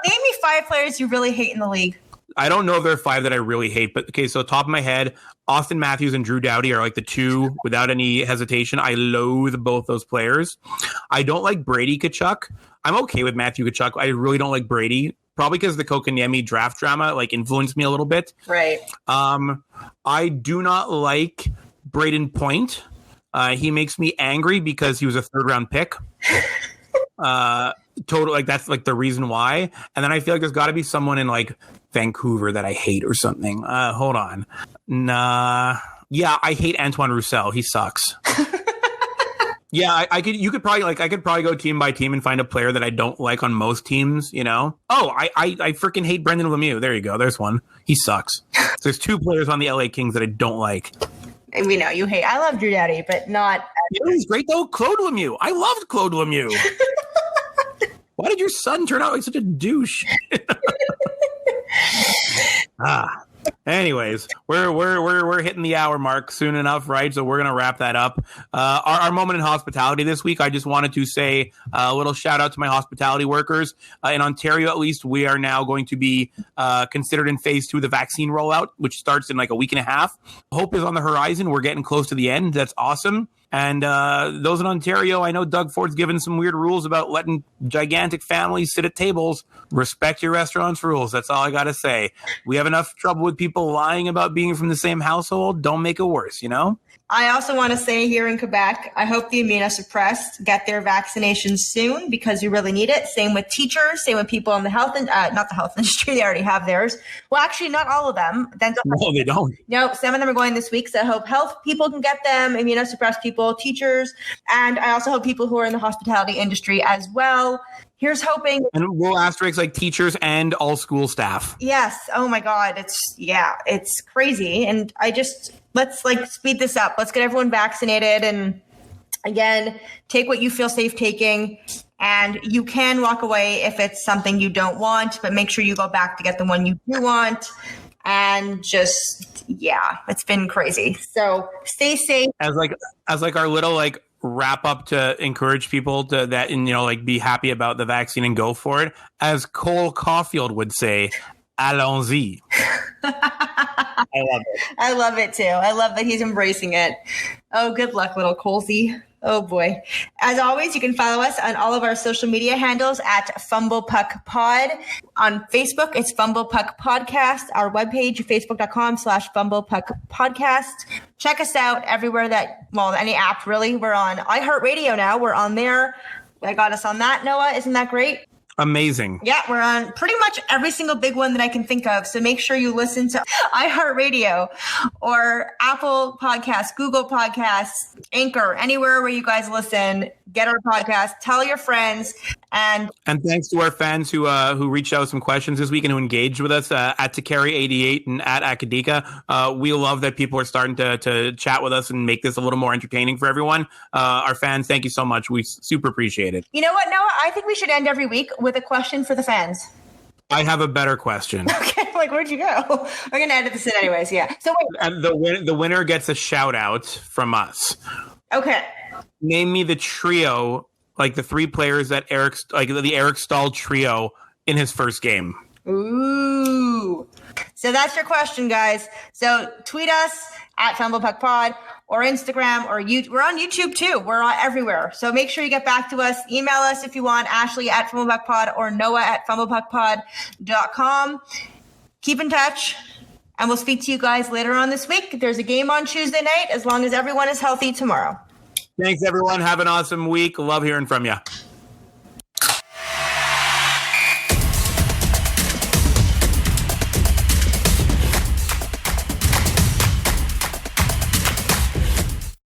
me 5 players you really hate in the league. I don't know if there are 5 that I really hate, but okay, so top of my head, Austin Matthews and Drew Doughty are like the 2 without any hesitation. I loathe both those players. I don't like Brady Tkachuk. I'm okay with Matthew Tkachuk. I really don't like Brady, probably because the Kotkaniemi draft drama influenced me a little bit. Right. I do not like Braden Point. He makes me angry because he was a 3rd-round pick. Total, that's the reason why. And then I feel like there's got to be someone in Vancouver that I hate or something. Hold on. Nah. Yeah, I hate Antoine Roussel. He sucks. Yeah, I could probably go team by team and find a player that I don't like on most teams, Oh, I freaking hate Brendan Lemieux. There you go. There's one. He sucks. So there's 2 players on the LA Kings that I don't like. We know you hate. I love Drew Doughty, but not. He's great though. Claude Lemieux. I loved Claude Lemieux. Why did your son turn out like such a douche? Anyways, we're hitting the hour mark soon enough, right? So we're gonna wrap that up. Our moment in hospitality this week. I just wanted to say a little shout out to my hospitality workers in Ontario. At least we are now going to be considered in phase 2 of the vaccine rollout, which starts in like a week and a half. Hope is on the horizon. We're getting close to the end. That's awesome. And those in Ontario, I know Doug Ford's given some weird rules about letting gigantic families sit at tables. Respect your restaurant's rules. That's all I got to say. We have enough trouble with people lying about being from the same household. Don't make it worse, you know? I also want to say here in Quebec, I hope the immunosuppressed get their vaccinations soon because you really need it. Same with teachers, same with people in the health, not the health industry. They already have theirs. Well, actually, not all of them. No, they don't. No, some of them are going this week. So I hope health people can get them, immunosuppressed people, teachers. And I also hope people who are in the hospitality industry as well. Here's hoping. And we'll asterisk like teachers and all school staff. Yes. Oh my God. It's crazy. And let's speed this up. Let's get everyone vaccinated. And again, take what you feel safe taking. And you can walk away if it's something you don't want, but make sure you go back to get the one you do want. And it's been crazy. So stay safe. As our little wrap up to encourage people to that and be happy about the vaccine and go for it. As Cole Caufield would say, allons-y. I love it. I love it too. I love that he's embracing it. Oh, good luck, little Colsey. Oh boy. As always, you can follow us on all of our social media handles at Fumble Puck Pod. On Facebook, it's Fumble Puck Podcast. Our webpage, facebook.com/Fumble Puck Podcast. Check us out everywhere any app really. We're on iHeartRadio now. We're on there. I got us on that, Noah. Isn't that great? Amazing. Yeah, we're on pretty much every single big one that I can think of. So make sure you listen to iHeartRadio or Apple Podcasts, Google Podcasts, Anchor, anywhere where you guys listen. Get our podcast, tell your friends. And thanks to our fans who reached out with some questions this week and who engaged with us at Takari88 and at Akadika. We love that people are starting to chat with us and make this a little more entertaining for everyone. Our fans, thank you so much. We super appreciate it. You know what, Noah? I think we should end every week with a question for the fans. I have a better question. Okay, where'd you go? We're going to edit this in anyways, yeah. So wait. And the winner gets a shout out from us. Okay. Name me the trio, the 3 players that the Eric Staal trio in his first game. Ooh. So that's your question, guys. So tweet us at FumblePuckPod or Instagram or YouTube. We're on YouTube too. We're on everywhere. So make sure you get back to us. Email us if you want, Ashley at FumblePuckPod or Noah at FumblePuckPod.com. Keep in touch. And we'll speak to you guys later on this week. There's a game on Tuesday night as long as everyone is healthy tomorrow. Thanks, everyone. Have an awesome week. Love hearing from you.